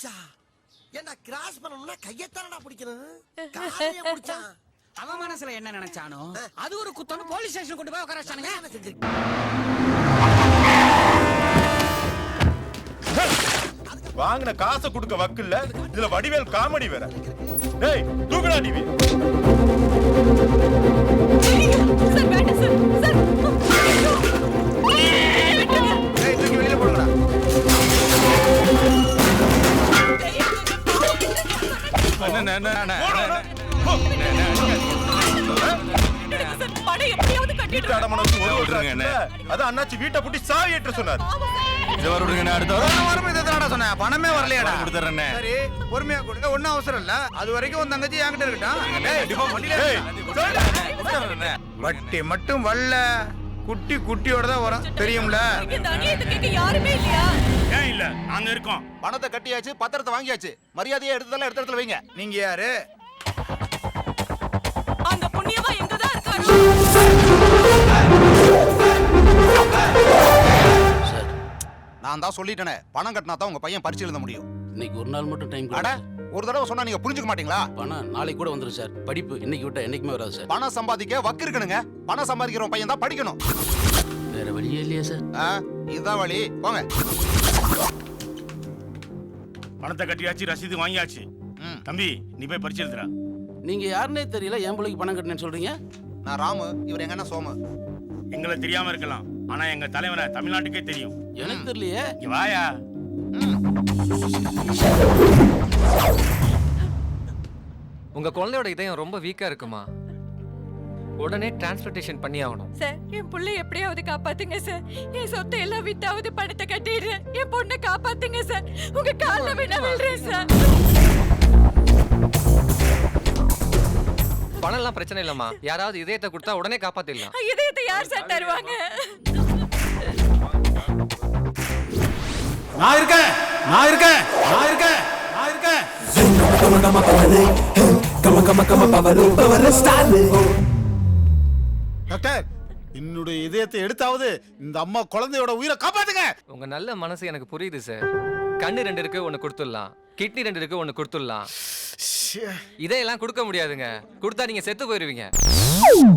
பிடிச்சா ஏண்டா கிராஸ் பண்ணணும்னா கையத்தானடா பிடிக்கணும். காலைய பிடிச்சா அவன் மனசுல என்ன நினைச்சானோ அது ஒரு குத்தம். போலீஸ் ஸ்டேஷன் கொண்டு போய் உட்கார வச்சானுங்க. வாங்கின காசை கொடுக்க வக்கில்ல, இதுல வடிவேல் காமெடி வேற. டேய் தூக்குடா டிவி. சார் வேண்டாம் சார். சார் டேய் தூக்கி வெளியில போடுங்கடா. பணம் எப்படியாவது கட்டிட்டு அதான் அண்ணாச்சி வீட்டை பூட்டி சாவி ஏற்ற சொன்னார். பணமே வரலையாடா. சரி பொறுமையா கொடுங்க, ஒன்னும் அவசரம் இல்ல. அது வரைக்கும் உன் தங்கச்சி என்கிட்ட இருக்கட்டும். வட்டி மட்டும் வரல, குட்டி குட்டியோட தான் வரும், தெரியும்ல. இந்த அநியாயத்தை கேட்க யாருமே இல்லையா? ஏன் இல்ல, நாங்க இருக்கோம். பணத்தை கட்டியாச்சு, பத்திரத்தை வாங்கியாச்சு, மரியாதையை எடுத்ததெல்லாம் எடுத்த இடத்துல வைங்க. நீங்க யாரு? அந்த புண்ணியமா எங்க தான் இருக்காரு? நான் தான் சொல்லிட்டேனே, பணம் கட்டினா தான் உங்க பையன் பரிசு எழுத முடியும். இன்னைக்கு ஒரு நாள் மட்டும் டைம் அட ஒரு தடவை சொன்னா நீங்க புரிஞ்சுக்க மாட்டீங்களா? பணம் நாளைக்கு கூட வந்துரும் சார். படிப்பு இன்னைக்கு விட்டா என்னைக்குமே வராது சார். பணம் சம்பாதிக்க வக்கு இருக்கணுங்க. பணம் சம்பாதிக்கிற பையன் தான் படிக்கணும். வேற வழியே இல்லையா சார்? இதுதான் வழி, போங்க. பணத்தை கட்டியாச்சு, ரசீது வாங்கியாச்சு. தம்பி நீ போய் பரிசு எழுதுறா. நீங்க யாருன்னே தெரியல, என் பிள்ளைக்கு பணம் கட்டினேன்னு சொல்றீங்க. நான் ராமு, இவர் எங்கன்னா சோமு. எங்களை தெரியாம இருக்கலாம், ஆனா எங்க தலைவனை தமிழ்நாட்டுக்கே தெரியும். எனக்கு தெரியலையே. இங்க வாயா. உங்க குழந்தையோட இதயம் ரொம்ப வீக்கா இருக்குமா? உடனே டிரான்ஸ்போர்ட்டேஷன் பண்ணி ஆகணும். சார் என் புள்ளை எப்படியாவது காப்பாத்துங்க சார். என் சொத்தை எல்லாம் வித்தாவது பணத்தை கட்டிடுறேன். என் பொண்ணை காப்பாத்துங்க சார். உங்க கால்ல வேணா விழுறேன் சார். பணம் எல்லாம் பிரச்சனை இல்லம்மா, யாராவது இதயத்தை கொடுத்தா உடனே காப்பாத்திடலாம். இதயத்தை யார் சார் தருவாங்க? நான் இருக்கேன், நான் இருக்கேன், நான் இருக்கேன், நான் இருக்கேன். டாக்டர், என்னுடைய இதயத்தை எடுத்தாவது இந்த அம்மா குழந்தையோட உயிரை காப்பாத்துங்க. உங்க நல்ல மனசு எனக்கு புரியுது சார். கண்ணு 2 இருக்கு, ஒன்னு கொடுத்துடலாம். கிட்னி 2 இருக்கு, ஒன்னு கொடுத்துடலாம். இதையெல்லாம் கொடுக்க முடியாதுங்க. கொடுத்தா நீங்க செத்து போயிருவீங்க.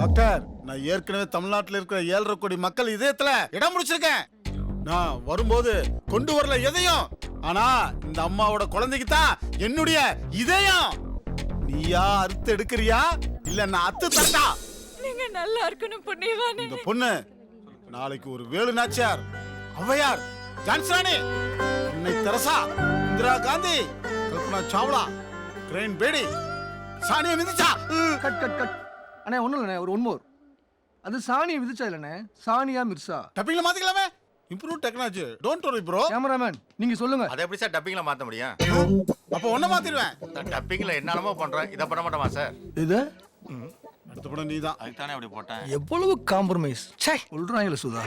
டாக்டர், நான் ஏற்கனவே தமிழ்நாட்டில் இருக்கிற 7.5 கோடி மக்கள் இதயத்துல இடம் முடிச்சிருக்கேன். நான் வரும்போது கொண்டு வரல எதையும், ஆனா இந்த அம்மாவோட குழந்தைக்கு தான் என்னுடைய இதயம். நீயா அறுத்து எடுக்கிறியா இல்ல நான் அத்து தட்டா? நீங்க நல்லா இருக்கணும் புண்ணியவானே. இந்த பொண்ணு நாளைக்கு ஒரு வேலு நாச்சியார், ஔவையார், ஜான்சி, அன்னை தெரசா, இந்திரா காந்தி, கல்பனா சாவ்லா, கிரேன் பேடி, சானியா மிதிச்சா. கட் கட் கட் அண்ணே, ஒன்றும் இல்லைண்ணே, ஒரு ஒன்மோர். அது சாணியை விதிச்சா இல்லைண்ணே, சானியா மிர்சா. டப்பிங்ல மாத்திக்கலாமே. Improve technology, don't worry bro. Cameraman நீங்க சொல்லுங்க. அதை எப்படி சார் டப்பிங்ல மாத்த முடியும்? அப்ப ஒண்ண மாத்திடுவேன். டப்பிங்ல என்னென்னமோ பண்றேன், இதை பண்ண மாட்டோமா சார்? இது அடுத்த படம் நீதான். அதுக்கு தானே அப்படி போட்டேன். எவ்வளவு காம்ப்ரமைஸ். சே சொல்றாங்களே சுதா.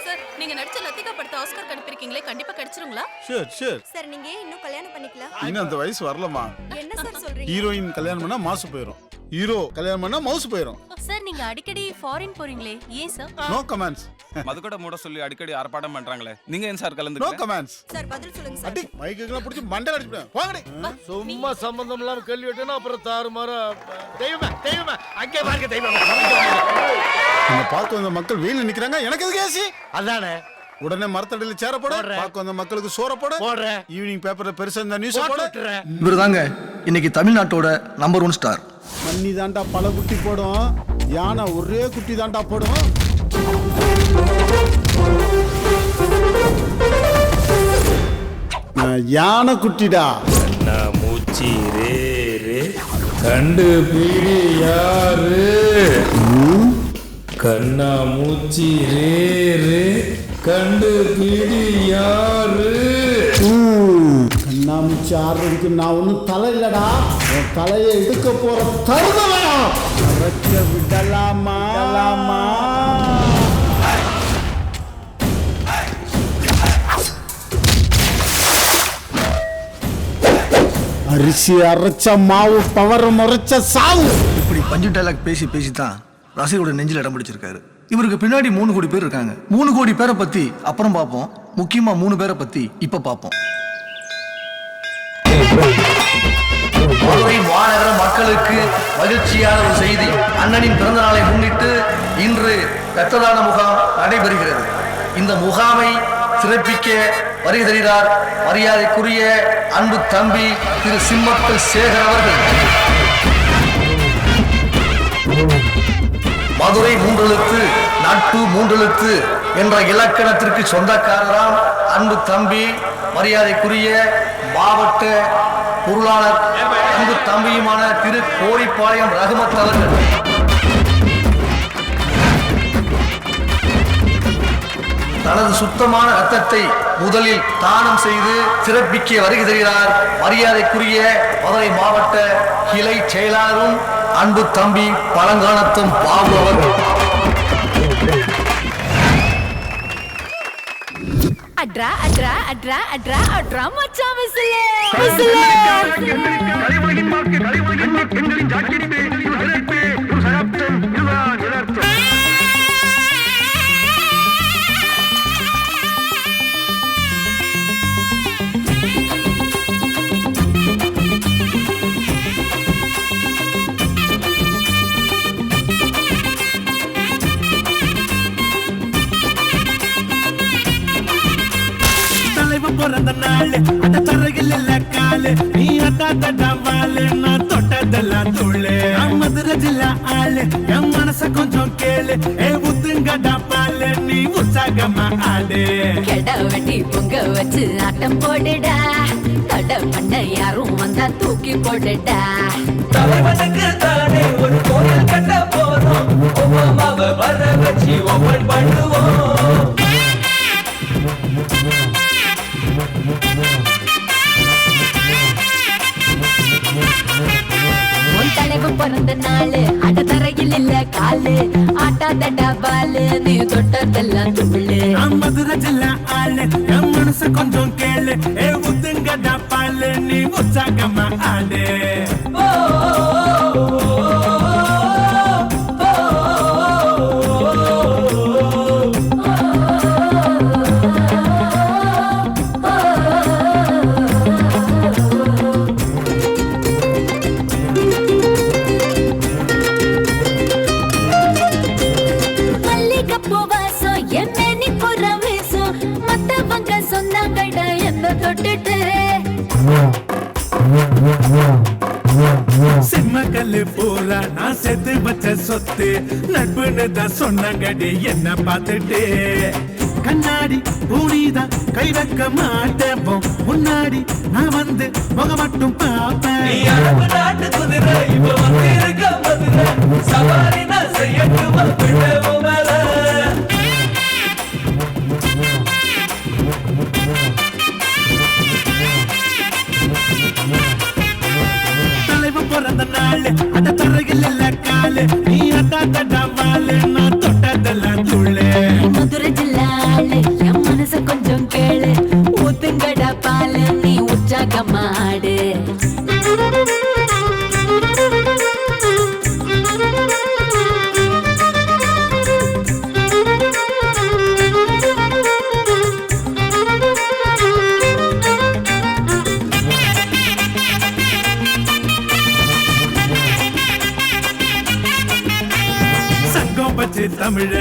சார் நீங்க நடிச்ச லத்திகா படத்தை ஆஸ்கார் அனுப்பிருக்கீங்களே, கண்டிப்பா கிடைச்சிருங்களா? Sure sure. சார் நீங்க இன்னும் கல்யாணம் பண்ணிக்கலாம். இன்னும் அந்த வயசு வரலமா. என்ன சார் சொல்றீங்க? ஹீரோயின் கல்யாணம் பண்ணா மாசு போயிடும், ஹீரோ கல்யாணம் பண்ணா மவுசு போயிடும். சார் நீங்க அடிக்கடி ஃபாரின் போறீங்களே, ஏன் சார்? No comments. மதுக்கடை மூட சொல்லி அடிக்கடி ஆர்ப்பாட்டம் பண்றாங்களே, நீங்க ஏன் சார் நோ கலந்துக்கல? கமெண்ட்ஸ். சார் பதில் சொல்லுங்க அடி மைக்கெல்லாம் பிடிச்சி மண்டை அடிச்சுட்டேன். போங்கடி. சும்மா சம்பந்தம் இல்லாம கேள்வி கேட்டேன்னா அப்புறம் தாறுமாறா. தெய்வமே தெய்வமே அங்கே பாருங்க தெய்வமே. நம்ம பார்க்க வந்த மக்கள் வெயில நிக்கிறாங்க, எனக்கு எதுக்கு ஏசி? அதானே உடனே மரத்தடியில சேர போடு. பார்க்க வந்த மக்களுக்கு சோற போடு. போடுறேன். ஈவினிங் பேப்பர்ல பெருசா இந்த நியூஸ் போடு. இவர் தாங்க இன்னைக்கு தமிழ்நாட்டோட நம்பர் 1 ஸ்டார். மண்ணி தாண்டா பல குட்டி போடும், யானை ஒரே குட்டி தாண்டா போடும். யானை குட்டிடா. மூச்சி ரே ரே கண்டு பீடி யாரு? கண்ணா மூச்சி ரே ரே கண்டு பீடி யாரு? கண்ணாமூச்சி ஆடுறதுக்கு நான் ஒன்னும் தலை இல்லடா. என் தலையை எடுக்க போற தருணம் விடலாமா? அரிசி அரைச்ச மாவு, பவர் முறைச்ச சாவு. இப்படி பஞ்சு டைலாக் பேசி பேசி தான் ரசிகரோட நெஞ்சில் இடம் பிடிச்சிருக்காரு. இவருக்கு பின்னாடி 3 கோடி பேர் இருக்காங்க. 3 கோடி பேரை பத்தி அப்புறம் பார்ப்போம். முக்கியமா 3 பேரை பத்தி இப்ப பார்ப்போம். மதுரை மாநகர மக்களுக்கு மகிழ்ச்சியான ஒரு செய்தி. அண்ணனின் பிறந்த நாளை முன்னிட்டு இன்று இரத்த முகாம் நடைபெறுகிறது. இந்த முகாமை சிறப்பிக்க வருகை தருகிறார் மரியாதைக்குரிய அன்பு தம்பி திரு சிம்மக்கல் சேகர் அவர்கள். மதுரை 3 எழுத்து, நட்பு 3 எழுத்து என்ற இலக்கணத்திற்கு சொந்தக்காரராம் அன்பு தம்பி மரியாதைக்குரிய மாவட்ட பொருளாளர் அன்பு தம்பியுமான திரு கோரிப்பாளையம் ரகுமத் அவர்கள். தனது சுத்தமான ரத்தத்தை முதலில் தானம் செய்து சிறப்பிக்க வருகை தருகிறார் மரியாதைக்குரிய மதுரை மாவட்ட கிளை செயலாளரும் அன்பு தம்பி பழங்கானத்தம் பாபு அவர்கள். அட்ரா அட்ரா அட்ரா அட்ரா அட்ரா மச்சான் விசிலே பிறந்த நாள் அந்த தரையில் இல்ல காலு நீ அட்டாவாலு நான் தொட்டதெல்லாம் தோளு மதுரை ஜில்லா ஆளு என் மனச கொஞ்சம் கேளு ஏ உத்துங்கடா பாலு நீ உற்சாகமா ஆளு கெட வெட்டி பொங்க வச்சு ஆட்டம் போடுடா தட பண்ண யாரும் வந்தா தூக்கி போடுடா தலைவனுக்கு தானே ஒரு கோயில் கட்ட போறோம் ஒவ்வொரு வர வச்சு ஒவ்வொரு பண்ணுவோம் தலைவன் பிறந்த நாளு அட தரையில் இல்ல காலு ஆட்டாதடா பாலு நீ தொட்டதெல்லாம் துள்ளு மதுரை ஜில்லா ஆளு என் மனச கொஞ்சம் கேளு ஏ உத்துங்கடா பாலு நீ உற்சாகமா ஆளு சிம்மக்கல்லு பூரா நான் சேர்த்து வச்ச சொத்து நட்புன்னு தான் சொன்னாங்கடி என்ன பார்த்துட்டு கண்ணாடி பூனிதான் கை வைக்க மாட்டேன் முன்னாடி நான் வந்து முக மட்டும் பார்ப்பேன் நாட்டு குதிரை இப்ப வந்து இருக்க மதுரை சவாரி நான் செய்யட்டும் பிறந்த நாள் அந்த தரையில் இல்ல காலு நீ அட்டாவாலு நான் தொட்டதெல்லாம் தூளு மதுரை ஜில்லாளு என் மனச கொஞ்சம் கேளு ஊத்துங்கடா பாலு நீ உற்சாகமாடு தமிழ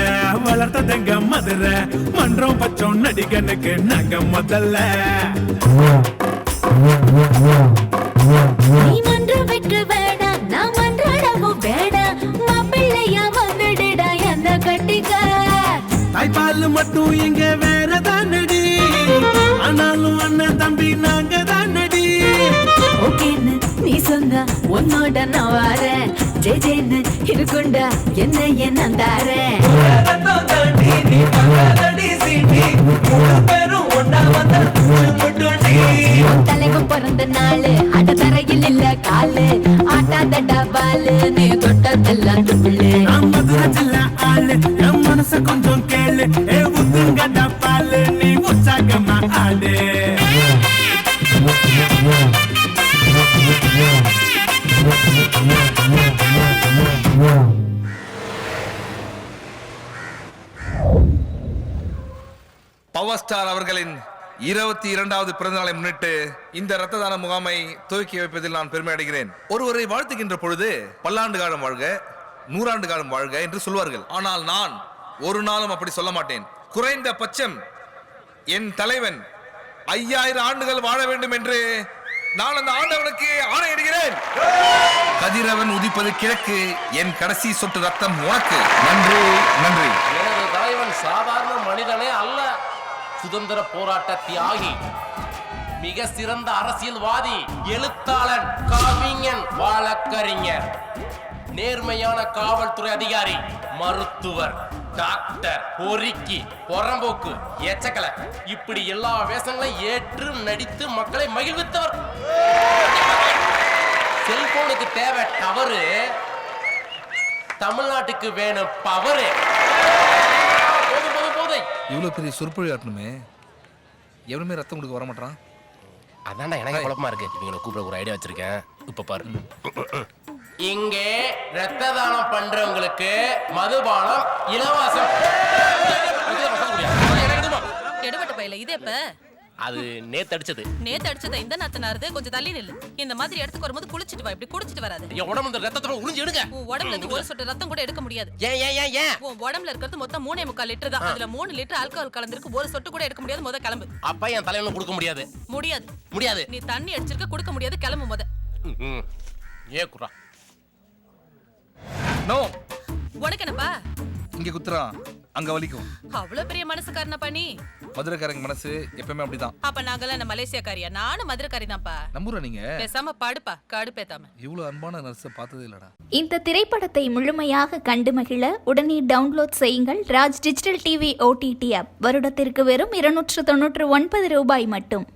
வளர்த்ததங்க மதுரை மன்றம் பச்சோம் நடிகனுக்கு நாங்க முதல்ல நீ மன்றம் வைக்க வேணாம் நான் மன்றாடவும் வேணாம் மாப்பிள்ளையா வந்துடுடா என்ன கட்டிக்க தாய்ப்பால் மட்டும் இங்க வேறதான் நடி ஆனாலும் அண்ணன் தம்பி நாங்க தான் நடி ஓகேன்னு நீ சொன்ன உன்னோட நான் வாரேன் ஜெஜேன்னு இருக்குண்டா என்ன என்ன தாரேன் தலைவன் பிறந்த நாளு அட தரையில் இல்ல காலு ஆட்டாதடா பாலு நீ தொட்டதெல்லாம் துள்ளு மதுரை ஜில்லா ஆளு என் மனச கொஞ்சம் கேளு ஏ உத்துங்கடா பாலு நீ உற்சாகமா ஆளு பவர் ஸ்டார் அவர்களின் 22வது பிறந்தநாளை முன்னிட்டு இந்த இரத்த தான முகாமை துவக்கி வைப்பதில் நான் பெருமை அடைகிறேன். ஒருவரை வாழ்த்துகின்ற பொழுது பல்லாண்டு காலம் வாழ்க, 100 ஆண்டு காலம் வாழ்க என்று சொல்வார்கள். ஆனால் நான் ஒரு நாளும் அப்படி சொல்ல மாட்டேன். குறைந்த பட்சம் என் தலைவன் 5000 ஆண்டுகள் வாழ வேண்டும் என்று நான் அந்த ஆண்டவனுக்கு ஆணையிடுகிறேன். கதிரவன் உதிப்பது கிழக்கு, என் கடைசி சொட்டு ரத்தம் உனக்கு. நன்றி, நன்றி. எனது தலைவன் சாதாரண மனிதனே அல்ல, சுதந்திர போராட்ட தியாகி, மிக சிறந்த அரசியல்வாதி, எழுத்தாளன், கவிஞன், வழக்கறிஞர், நேர்மையான காவல்துறை அதிகாரி, மருத்துவர், டாக்டர், பொறுக்கி, புறம்போக்கு, எச்சக்கலை, இப்படி எல்லா வேஷங்களையும் ஏற்று நடித்து மக்களை மகிழ்வித்தவர். செல்போனுக்கு தேவை டவரு, தமிழ்நாட்டுக்கு வேணும் பவரு. இவ்வளவு பெரிய சொற்பொழி ஆட்டணுமே, எவனுமே ரத்தம் கொடுக்க வர மாட்டான். அதான்டா எனக்கு குழப்பமா இருக்கு. இவங்களை கூப்பிட ஒரு ஐடியா வச்சிருக்கேன், இப்ப பாரு. இங்கே ரத்த தானம் பண்றவங்களுக்கு மதுபானம் இலவசம். எடுபட்ட பையில இது எப்ப? அது நேத்து அடிச்சது. நேத்து அடிச்சத இந்த நாத்தனாருது, கொஞ்சம் தள்ளி நில்லு. இந்த மாதிரி இடத்துக்கு வரும்போது குளிச்சிட்டு வா, இப்படி குடிச்சிட்டு வராது. என் உடம்புல ரத்தத்தோட உறிஞ்சு எடுங்க. உன் உடம்புல இருந்து ஒரு சொட்டு ரத்தம் கூட எடுக்க முடியாது. ஏன் ஏன் ஏன் ஏன்? உன் உடம்புல இருக்கிறது மொத்தம் 3.25 லிட்டர் தான். அதுல 3 லிட்டர் ஆல்கஹால் கலந்திருக்கு. ஒரு சொட்டு கூட எடுக்க முடியாது. முத கிளம்பு. அப்ப என் தலைவன கொடுக்க முடியாது. முடியாது, முடியாது. நீ தண்ணி அடிச்சிருக்க, கொடுக்க முடியாது. கிளம்பு முத. ஏ குறா. நோ, உனக்கு என்னப்பா? இங்க குத்துறான், அங்க வலிக்கும். அவ்வளவு பெரிய மனசுக்காரனா பண்ணி? மதுரைக்காரங்க மனசு எப்பவுமே அப்படிதான். அப்ப நாங்கெல்லாம் என்ன மலேசியாக்காரியா? நானும் மதுரைக்காரி தான்ப்பா. நம்புற நீங்க? பேசாம பாடுப்பா, கடுப்பேத்தாம. இவ்வளவு அன்பான நர்ஸை பார்த்ததே இல்லடா. இந்த திரைப்படத்தை முழுமையாக கண்டு மகிழ உடனே டவுன்லோட் செய்யுங்கள் Raj digital TV OTT app. வருடத்திற்கு வெறும் 299 ரூபாய் மட்டும்.